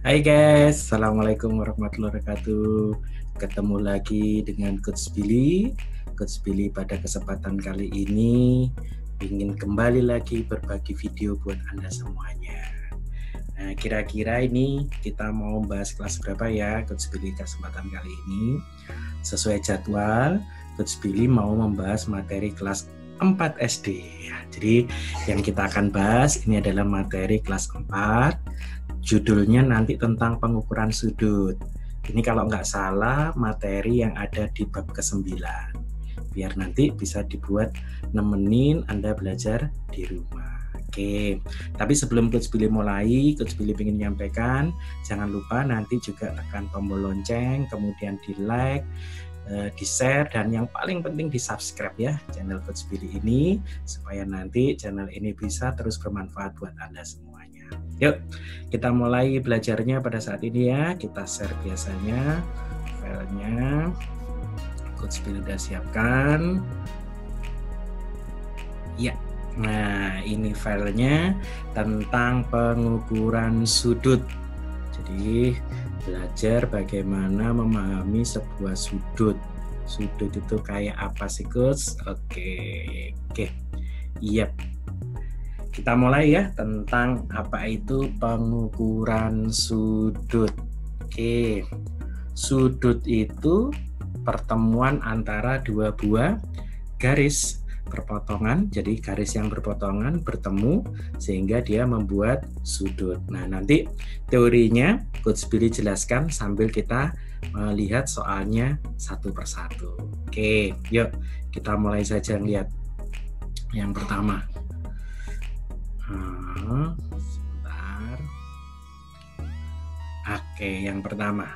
Hai guys, Assalamualaikum warahmatullahi wabarakatuh. Ketemu lagi dengan Coach Billy. Coach Billy pada kesempatan kali ini ingin kembali lagi berbagi video buat Anda semuanya. Nah, kira-kira ini kita mau bahas kelas berapa ya Coach Billy kesempatan kali ini? Sesuai jadwal, Coach Billy mau membahas materi kelas 4 SD. Jadi yang kita akan bahas ini adalah materi kelas 4. Judulnya nanti tentang pengukuran sudut. Ini kalau nggak salah materi yang ada di bab ke-9. Biar nanti bisa dibuat nemenin Anda belajar di rumah. Oke, tapi sebelum Coach Billy mulai, Coach Billy ingin menyampaikan, jangan lupa nanti juga tekan tombol lonceng, kemudian di like, di share, dan yang paling penting di subscribe ya channel Coach Billy ini, supaya nanti channel ini bisa terus bermanfaat buat Anda semuanya. Yuk, kita mulai belajarnya pada saat ini ya. Kita share biasanya filenya. Coach Billy udah siapkan. Ya, nah ini filenya tentang pengukuran sudut. Jadi belajar bagaimana memahami sebuah sudut. Sudut itu kayak apa sih Coach? Oke. Iya. Kita mulai ya tentang apa itu pengukuran sudut. Oke. Sudut itu pertemuan antara dua buah garis berpotongan, jadi garis yang berpotongan bertemu sehingga dia membuat sudut. Nah, nanti teorinya Coach Billy jelaskan sambil kita melihat soalnya satu persatu. Oke, yuk kita mulai saja lihat yang pertama. Sebentar. Oke, yang pertama.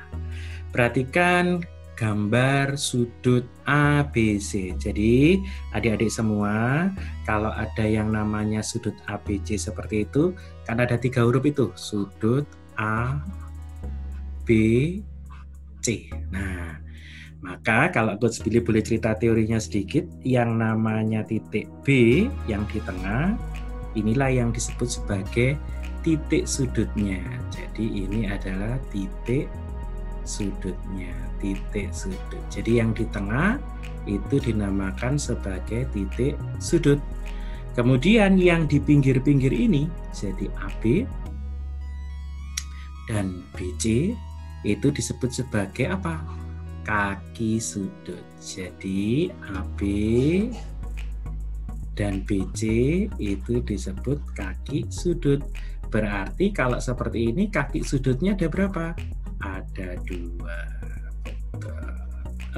Perhatikan gambar sudut ABC. Jadi adik-adik semua, kalau ada yang namanya sudut ABC seperti itu, kan ada 3 huruf itu, sudut A, B, C. Nah, maka kalau Coach Billy boleh cerita teorinya sedikit, yang namanya titik B yang di tengah, inilah yang disebut sebagai titik sudutnya. Jadi ini adalah titik sudutnya, titik sudut. Jadi yang di tengah itu dinamakan sebagai titik sudut. Kemudian yang di pinggir-pinggir ini jadi AB dan BC itu disebut sebagai apa? Kaki sudut. Jadi AB dan BC itu disebut kaki sudut. Berarti kalau seperti ini kaki sudutnya ada berapa? Ada 2.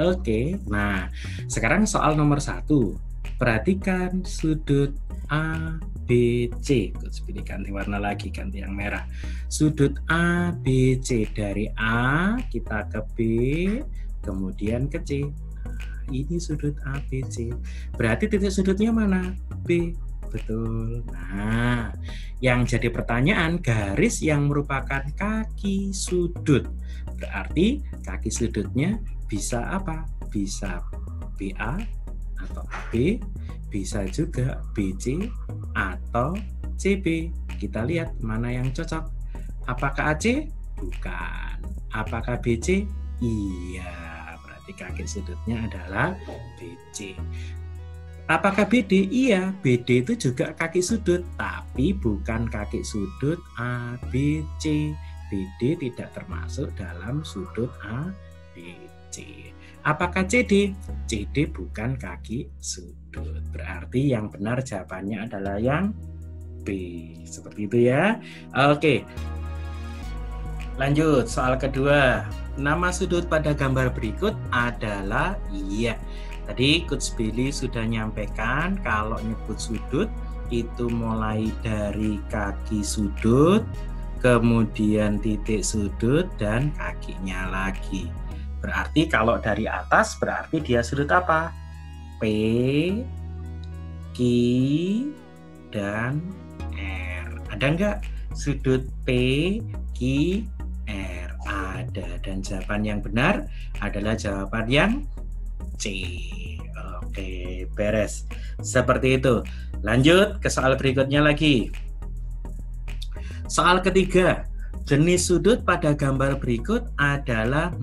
Oke, nah sekarang soal nomor 1. Perhatikan sudut ABC. Coach pilih ganti warna lagi, ganti yang merah. Sudut ABC, dari A kita ke B, kemudian ke C. Nah, ini sudut ABC. Berarti titik sudutnya mana? B. Betul. Nah, yang jadi pertanyaan, garis yang merupakan kaki sudut. Berarti kaki sudutnya bisa apa? Bisa BA atau AB, bisa juga BC atau CB. Kita lihat mana yang cocok. Apakah AC? Bukan. Apakah BC? Iya. Berarti kaki sudutnya adalah BC. Apakah BD? Iya, BD itu juga kaki sudut, tapi bukan kaki sudut ABC. BD tidak termasuk dalam sudut ABC. Apakah CD? CD bukan kaki sudut. Berarti yang benar jawabannya adalah yang B. Seperti itu ya. Oke. Lanjut, soal kedua. Nama sudut pada gambar berikut adalah iya. Tadi Coach Billy sudah nyampaikan kalau nyebut sudut itu mulai dari kaki sudut, kemudian titik sudut, dan kakinya lagi. Berarti kalau dari atas berarti dia sudut apa? P, Q, dan R. Ada nggak sudut P, Q, R? Ada. Dan jawaban yang benar adalah jawaban yang C. Oke, beres. Seperti itu. Lanjut ke soal berikutnya lagi. Soal ketiga. Jenis sudut pada gambar berikut adalah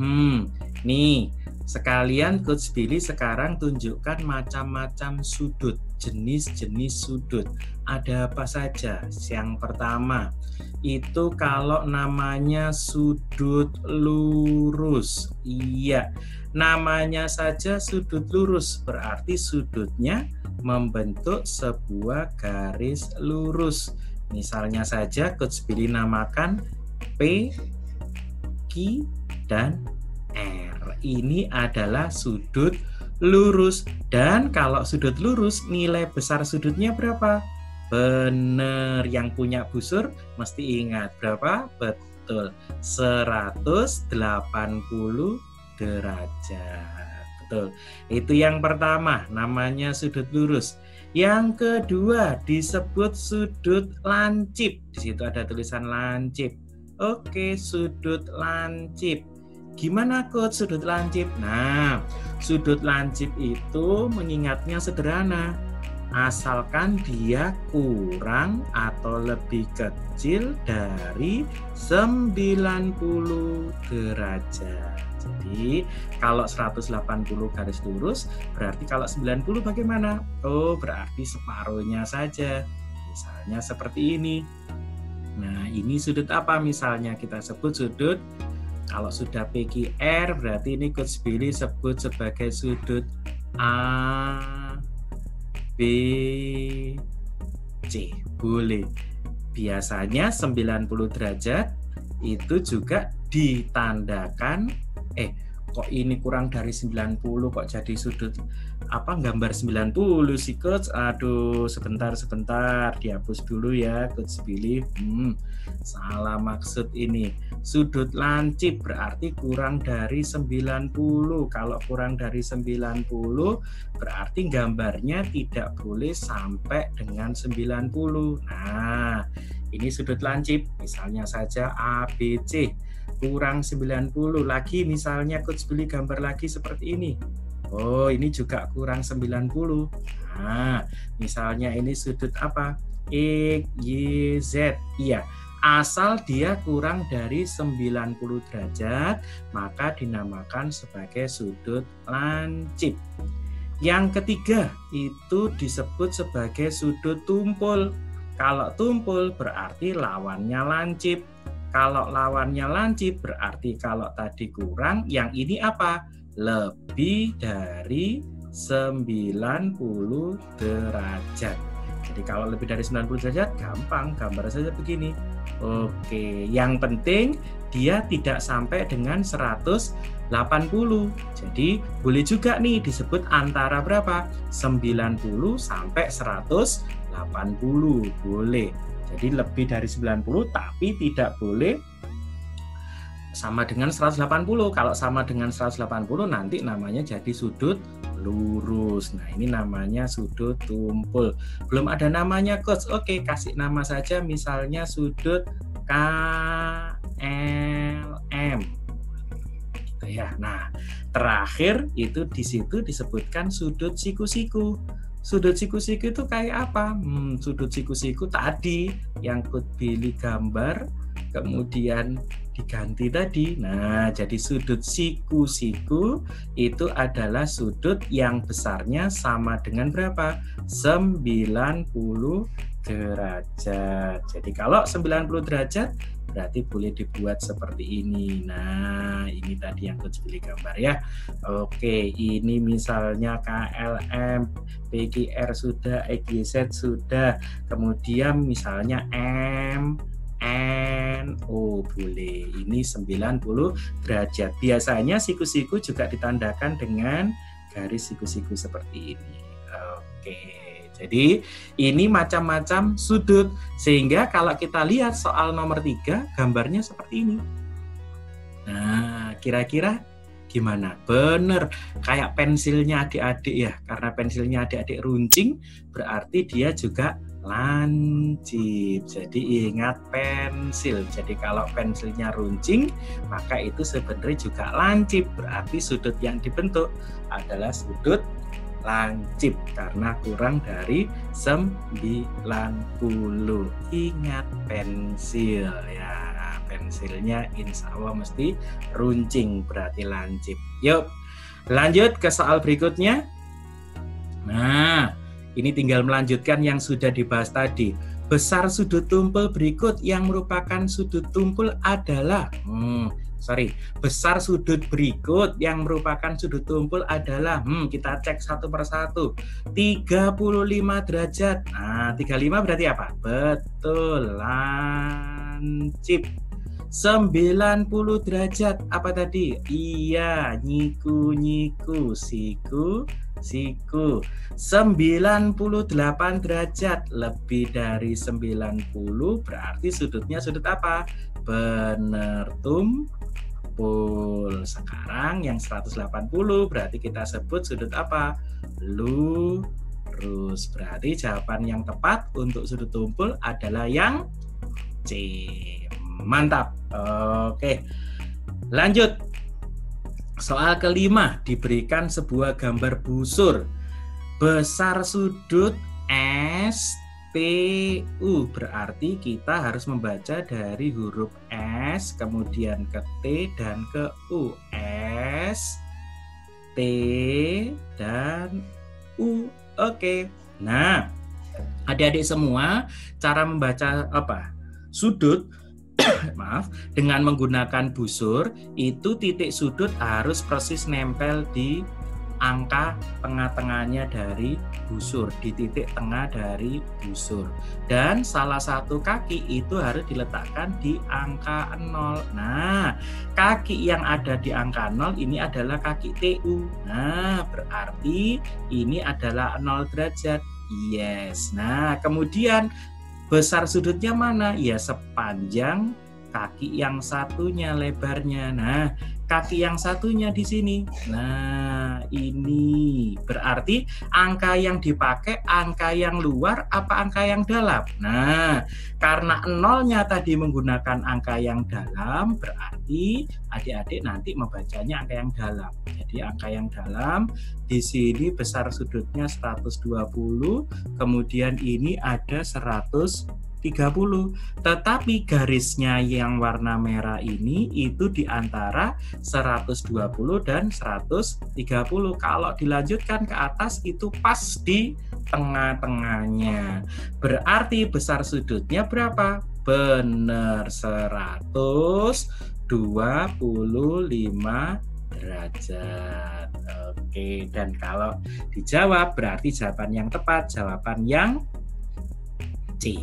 nih, sekalian Coach Billy sekarang tunjukkan macam-macam sudut, jenis-jenis sudut. Ada apa saja? Yang pertama, itu kalau namanya sudut lurus. Iya, namanya saja sudut lurus, berarti sudutnya membentuk sebuah garis lurus. Misalnya saja Coach Billy namakan P, Q, dan R. Ini adalah sudut lurus. Dan kalau sudut lurus, nilai besar sudutnya berapa? Benar, yang punya busur mesti ingat berapa? Betul, 180 derajat. Betul. Itu yang pertama, namanya sudut lurus. Yang kedua disebut sudut lancip. Di situ ada tulisan lancip. Oke, sudut lancip. Gimana Coach sudut lancip? Nah, sudut lancip itu mengingatnya sederhana. Asalkan dia kurang atau lebih kecil dari 90 derajat. Jadi, kalau 180 garis lurus, berarti kalau 90 bagaimana? Oh, berarti separuhnya saja. Misalnya seperti ini. Nah, ini sudut apa misalnya? Kita sebut sudut, kalau sudah PQR berarti ini Coach Billy sebut sebagai sudut A, B, C. Boleh. Biasanya 90 derajat itu juga ditandakan, kok ini kurang dari 90 kok jadi sudut gambar 90 sih Coach. Aduh, sebentar dihapus dulu ya Coach Billy. Salah maksud ini. Sudut lancip berarti kurang dari 90. Kalau kurang dari 90 berarti gambarnya tidak boleh sampai dengan 90. Nah, ini sudut lancip. Misalnya saja ABC. Kurang 90 lagi, misalnya Coach Billy gambar lagi seperti ini. Oh, ini juga kurang 90. Nah, misalnya ini sudut apa? X, Y, Z. Iya, asal dia kurang dari 90 derajat, maka dinamakan sebagai sudut lancip. Yang ketiga, itu disebut sebagai sudut tumpul. Kalau tumpul berarti lawannya lancip. Kalau lawannya lancip berarti kalau tadi kurang, yang ini apa? Lebih dari 90 derajat. Jadi kalau lebih dari 90 derajat gampang, gambar saja begini. Oke, yang penting dia tidak sampai dengan 180. Jadi boleh juga nih disebut antara berapa? 90 sampai 180. Boleh. Jadi lebih dari 90 tapi tidak boleh sama dengan 180. Kalau sama dengan 180 nanti namanya jadi sudut lurus. Nah, ini namanya sudut tumpul. Belum ada namanya Coach. Oke, kasih nama saja misalnya sudut KLM. Gitu ya. Nah, terakhir itu di situ disebutkan sudut siku-siku. Sudut siku-siku itu kayak apa? Sudut siku-siku tadi yang Coach Billy gambar, kemudian diganti tadi. Nah, jadi sudut siku-siku itu adalah sudut yang besarnya sama dengan berapa? 90 derajat. Jadi kalau 90 derajat berarti boleh dibuat seperti ini. Nah, ini tadi yang Coach Billy gambar ya. Oke, ini misalnya KLM, PQR sudah, XYZ sudah. Kemudian misalnya M, N, O boleh. Ini 90 derajat. Biasanya siku-siku juga ditandakan dengan garis siku-siku seperti ini. Oke. Jadi ini macam-macam sudut, sehingga kalau kita lihat soal nomor 3 gambarnya seperti ini. Nah, kira-kira gimana? Bener, kayak pensilnya adik-adik ya, karena pensilnya adik-adik runcing berarti dia juga lancip. Jadi ingat pensil. Jadi kalau pensilnya runcing maka itu sebenarnya juga lancip, berarti sudut yang dibentuk adalah sudut lancip karena kurang dari 90. Ingat pensil ya, pensilnya insya Allah mesti runcing, berarti lancip. Yuk lanjut ke soal berikutnya. Nah, ini tinggal melanjutkan yang sudah dibahas tadi. Besar sudut tumpul berikut yang merupakan sudut tumpul adalah besar sudut berikut yang merupakan sudut tumpul adalah kita cek satu persatu. 35 derajat. Nah, 35 berarti apa? Betul, lancip. 90 derajat apa tadi? Iya, nyiku, siku. 98 derajat, lebih dari 90 berarti sudutnya sudut apa? Bener tumpul. Sekarang yang 180 berarti kita sebut sudut apa? Lurus. Berarti jawaban yang tepat untuk sudut tumpul adalah yang C. Mantap. Oke, lanjut. Soal kelima, diberikan sebuah gambar busur. Besar sudut STU, berarti kita harus membaca dari huruf S, kemudian ke T dan ke U. S, T, dan U. Oke. Nah, adik-adik semua, cara membaca sudut dengan menggunakan busur itu titik sudut harus persis nempel di angka tengah-tengahnya dari busur, di titik tengah dari busur, dan salah satu kaki itu harus diletakkan di angka 0. Nah, kaki yang ada di angka 0 ini adalah kaki TU. Nah, berarti ini adalah 0 derajat. Yes. Nah, kemudian besar sudutnya mana? Ya, sepanjang kaki yang satunya lebarnya. Nah, kaki yang satunya di sini. Nah, ini berarti angka yang dipakai angka yang luar apa angka yang dalam? Nah, karena nolnya tadi menggunakan angka yang dalam, berarti adik-adik nanti membacanya angka yang dalam. Jadi angka yang dalam di sini besar sudutnya 120, kemudian ini ada 130. Tetapi garisnya yang warna merah ini itu di antara 120 dan 130. Kalau dilanjutkan ke atas itu pas di tengah-tengahnya. Berarti besar sudutnya berapa? Benar, 125 derajat. Oke, dan kalau dijawab berarti jawaban yang tepat, jawaban yang C.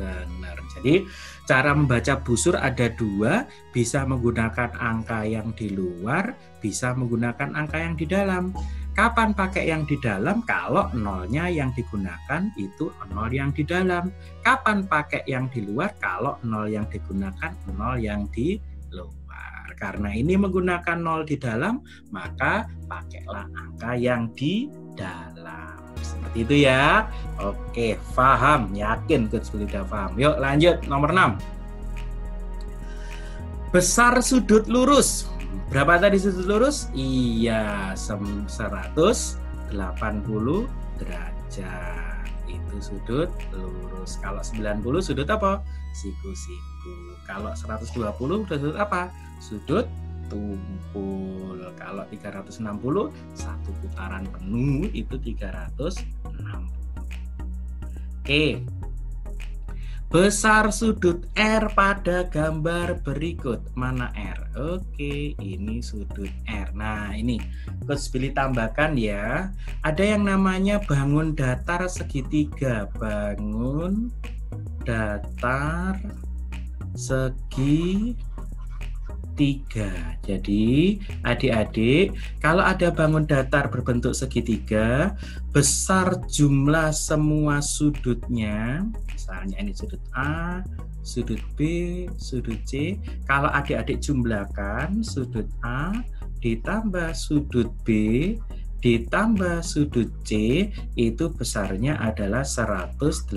Benar. Jadi cara membaca busur ada dua, bisa menggunakan angka yang di luar, bisa menggunakan angka yang di dalam. Kapan pakai yang di dalam? Kalau nolnya yang digunakan itu nol yang di dalam. Kapan pakai yang di luar? Kalau nol yang digunakan nol yang di luar. Karena ini menggunakan nol di dalam, maka pakailah angka yang di dalam. Seperti itu ya. Oke, paham, yakin sudah paham. Yuk lanjut, nomor 6. Besar sudut lurus. Berapa tadi sudut lurus? Iya, 180 derajat. Itu sudut lurus. Kalau 90 sudut apa? Siku-siku. Kalau 120 sudut apa? Sudut tumpul. Kalau 360 satu putaran penuh itu 360. Oke. Besar sudut R pada gambar berikut. Mana R? Oke, ini sudut R. Nah, ini Coach Billy tambahkan ya. Ada yang namanya bangun datar segitiga. Bangun datar segitiga. Jadi adik-adik, kalau ada bangun datar berbentuk segitiga, besar jumlah semua sudutnya, misalnya ini sudut A, sudut B, sudut C. Kalau adik-adik jumlahkan sudut A ditambah sudut B ditambah sudut C, itu besarnya adalah 180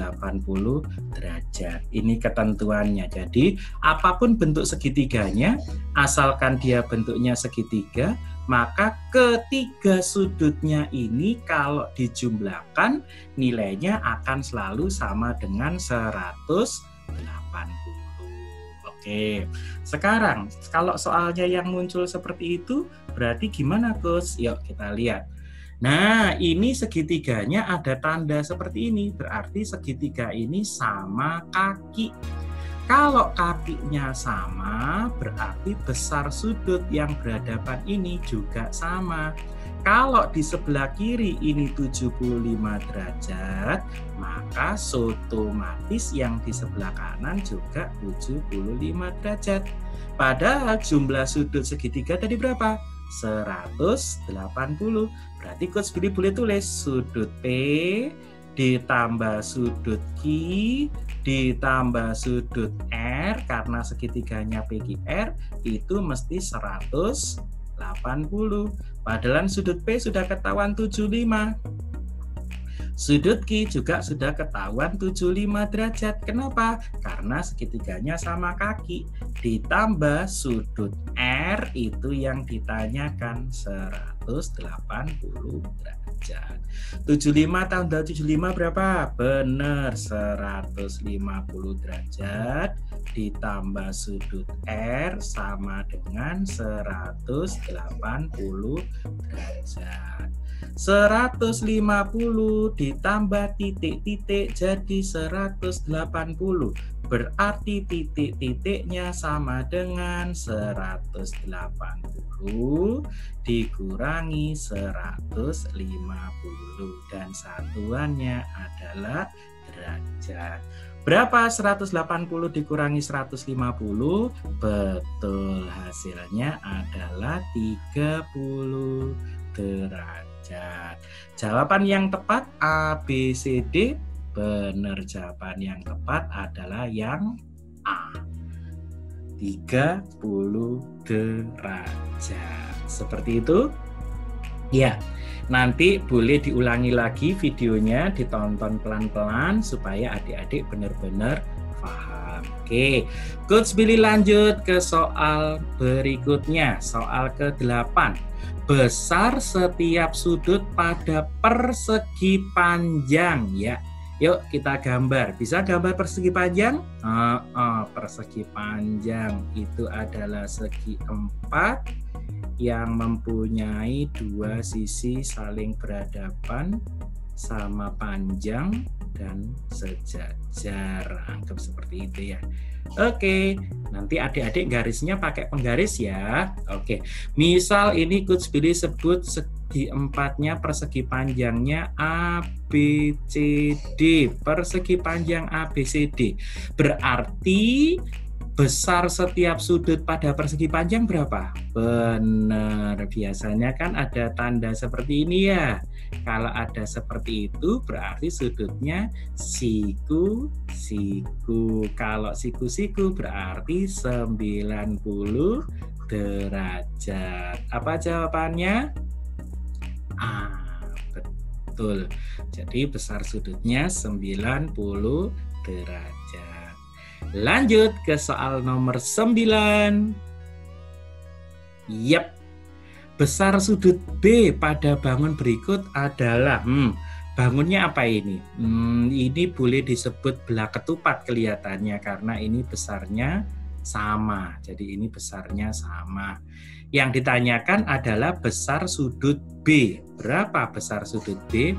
derajat. Ini ketentuannya. Jadi apapun bentuk segitiganya, asalkan dia bentuknya segitiga, maka ketiga sudutnya ini kalau dijumlahkan nilainya akan selalu sama dengan 180. Oke, sekarang kalau soalnya yang muncul seperti itu, berarti gimana, Coach? Yuk kita lihat. Nah, ini segitiganya ada tanda seperti ini, berarti segitiga ini sama kaki. Kalau kakinya sama, berarti besar sudut yang berhadapan ini juga sama. Kalau di sebelah kiri ini 75 derajat, maka otomatis yang di sebelah kanan juga 75 derajat. Padahal jumlah sudut segitiga tadi berapa? 180. Berarti Coach Billy boleh tulis sudut P ditambah sudut Q ditambah sudut R, karena segitiganya PQR itu mesti 180. Padahal sudut P sudah ketahuan 75. Sudut Q juga sudah ketahuan 75 derajat. Kenapa? Karena segitiganya sama kaki. Ditambah sudut R itu yang ditanyakan 180 derajat. 75 tambah 75 berapa? Benar, 150 derajat ditambah sudut R sama dengan 180 derajat. 150 ditambah titik-titik jadi 180. Berarti titik-titiknya sama dengan 180 dikurangi 150 dan satuannya adalah derajat. Berapa 180 dikurangi 150? Betul, hasilnya adalah 30 derajat. Jawaban yang tepat A, B, C, D. Benar, jawaban yang tepat adalah yang A. 30 derajat. Seperti itu? Ya. Nanti boleh diulangi lagi videonya, ditonton pelan-pelan supaya adik-adik benar-benar paham. Oke, Coach Billy lanjut ke soal berikutnya, soal ke-8. Besar setiap sudut pada persegi panjang, ya. Yuk kita gambar. Bisa gambar persegi panjang? Persegi panjang itu adalah segi 4 yang mempunyai dua sisi saling berhadapan, sama panjang dan sejajar. Anggap seperti itu ya. Oke, nanti adik-adik garisnya pakai penggaris ya. Oke, misal ini Coach Billy sebut segi 4-nya persegi panjangnya ABCD. Persegi panjang ABCD. Berarti besar setiap sudut pada persegi panjang berapa? Benar, biasanya kan ada tanda seperti ini ya. Kalau ada seperti itu berarti sudutnya siku-siku. Kalau siku-siku berarti 90 derajat. Apa jawabannya? Betul. Jadi besar sudutnya 90 derajat. Lanjut ke soal nomor 9. Yap. Besar sudut B pada bangun berikut adalah bangunnya apa ini? Ini boleh disebut belah ketupat kelihatannya karena ini besarnya sama. Jadi ini besarnya sama. Yang ditanyakan adalah besar sudut B. Berapa besar sudut B?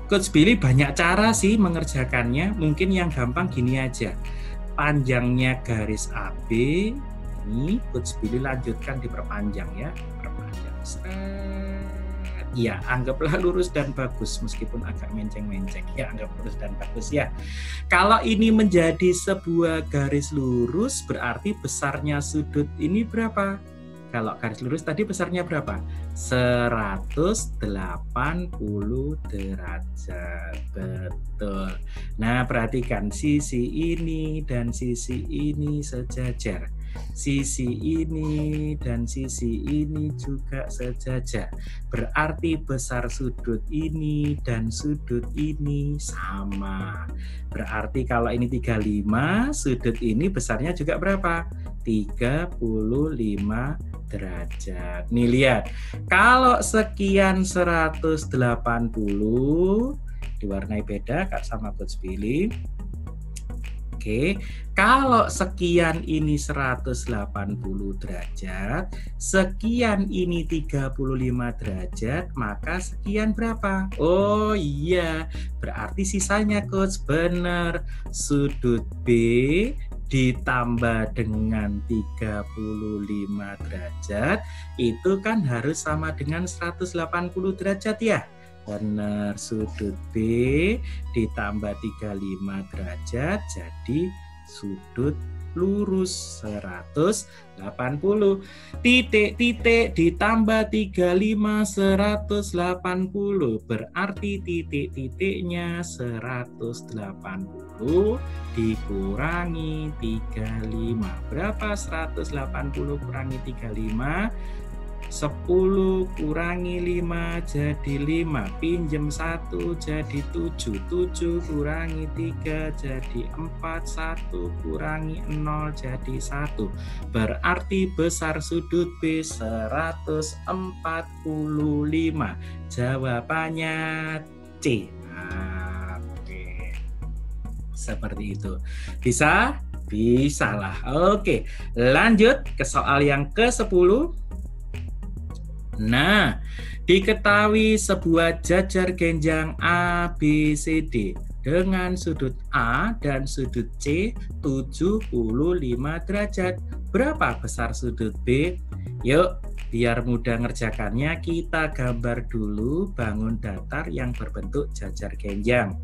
Coach Billy banyak cara sih mengerjakannya. Mungkin yang gampang gini aja. Panjangnya garis AB ini Coach Billy lanjutkan diperpanjang ya. Perpanjang. Ya, anggaplah lurus dan bagus meskipun agak menceng-menceng. Ya, anggap lurus dan bagus ya. Kalau ini menjadi sebuah garis lurus berarti besarnya sudut ini berapa? Kalau garis lurus tadi besarnya berapa? 180 derajat. Betul. Nah, perhatikan sisi ini dan sisi ini sejajar. Sisi ini dan sisi ini juga sejajar. Berarti besar sudut ini dan sudut ini sama. Berarti kalau ini 35, sudut ini besarnya juga berapa? 35 derajat. Nih lihat, kalau sekian 180 diwarnai beda Kak sama Coach Billy. Oke, kalau sekian ini 180 derajat, sekian ini 35 derajat, maka sekian berapa? Oh iya, berarti sisanya Coach, benar. Sudut B ditambah dengan 35 derajat, itu kan harus sama dengan 180 derajat ya? Benar, sudut B ditambah 35 derajat jadi sudut lurus 180. Titik-titik ditambah 35 180 berarti titik-titiknya 180 dikurangi 35. Berapa 180 kurangi 35? 10 kurangi 5 jadi 5, pinjem 1 jadi 7, 7 kurangi 3 jadi 4, 1 kurangi 0 jadi 1. Berarti besar sudut B 145. Jawabannya C. Oke. Seperti itu. Bisa? Bisalah. Oke, lanjut ke soal yang ke-10. Nah, diketahui sebuah jajar genjang ABCD dengan sudut A dan sudut C 75 derajat. Berapa besar sudut B? Yuk, biar mudah ngerjakannya kita gambar dulu bangun datar yang berbentuk jajar genjang.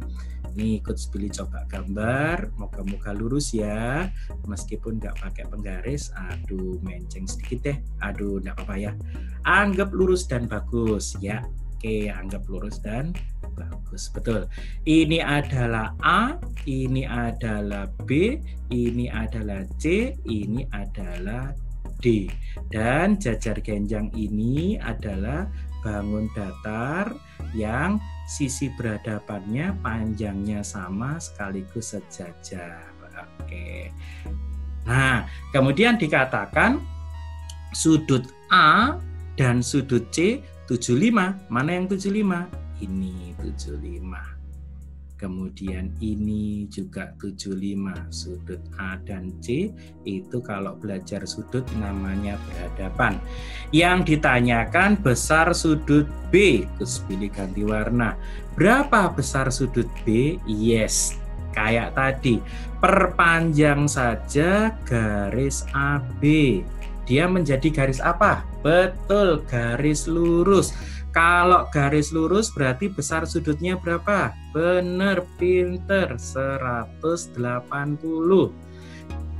Nih, Coach Billy coba gambar, moga-moga lurus ya, meskipun nggak pakai penggaris. Aduh, menceng sedikit deh. Aduh, nggak apa-apa ya. Anggap lurus dan bagus ya. Oke, anggap lurus dan bagus. Betul. Ini adalah A, ini adalah B, ini adalah C, ini adalah D. Dan jajar genjang ini adalah bangun datar yang sisi berhadapannya panjangnya sama sekaligus sejajar. Oke. Nah, kemudian dikatakan sudut A dan sudut C 75. Mana yang 75? Ini 75. Kemudian ini juga 75. Sudut A dan C itu kalau belajar sudut namanya berhadapan. Yang ditanyakan besar sudut B. Terus pilih ganti warna. Berapa besar sudut B? Yes, kayak tadi. Perpanjang saja garis AB. Dia menjadi garis apa? Betul, garis lurus. Kalau garis lurus berarti besar sudutnya berapa? Bener, pinter, 180.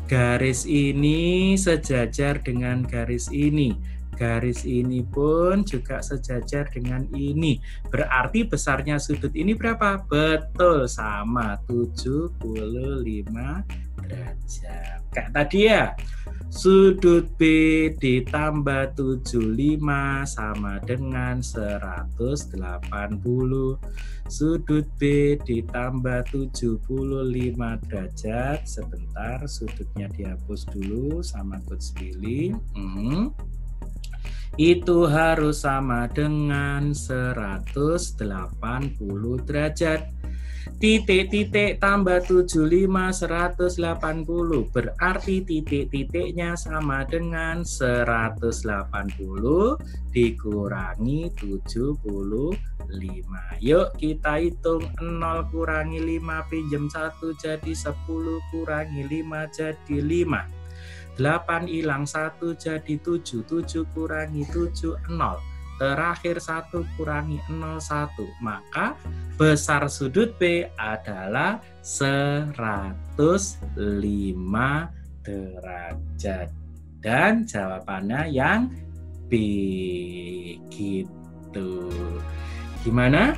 Garis ini sejajar dengan garis ini. Garis ini pun juga sejajar dengan ini. Berarti besarnya sudut ini berapa? Betul, sama 75 derajat. Kayak tadi ya. Sudut B ditambah 75 sama dengan 180. Sudut B ditambah 75 derajat. Sebentar, sudutnya dihapus dulu sama Coach Billy. Itu harus sama dengan 180 derajat. Titik-titik tambah 75 180 berarti titik-titiknya sama dengan 180 dikurangi 75. Yuk kita hitung 0 kurangi 5 pinjam 1 jadi 10 kurangi 5 jadi 5. 8 hilang 1 jadi 7. 7 kurangi 7 0. Terakhir 1 kurangi 0 1. Maka besar sudut B adalah 105 derajat. Dan jawabannya yang B. Gitu. Gimana?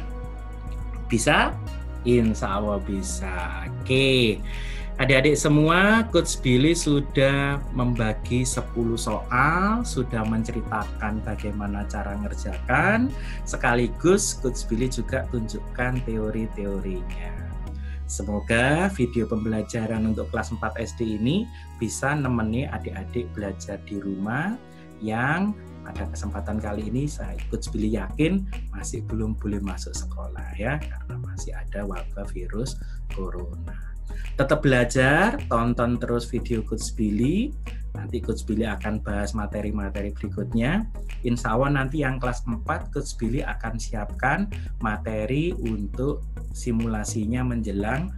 Bisa? Insya Allah bisa. Oke. Adik-adik semua, Coach Billy sudah membagi 10 soal, sudah menceritakan bagaimana cara ngerjakan, sekaligus Coach Billy juga tunjukkan teori-teorinya. Semoga video pembelajaran untuk kelas 4 SD ini bisa nemeni adik-adik belajar di rumah yang pada kesempatan kali ini saya Coach Billy yakin masih belum boleh masuk sekolah ya, karena masih ada wabah virus corona. Tetap belajar, tonton terus video Coach Billy. Nanti Coach Billy akan bahas materi-materi berikutnya. Insya Allah nanti yang kelas 4 Coach Billy akan siapkan materi untuk simulasinya menjelang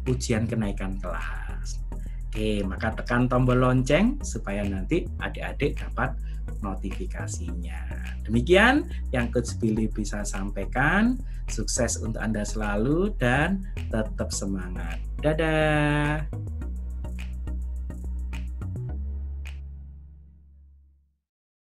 ujian kenaikan kelas. Oke, maka tekan tombol lonceng supaya nanti adik-adik dapat notifikasinya. Demikian yang Coach Billy bisa sampaikan. Sukses untuk Anda selalu dan tetap semangat. Dadah.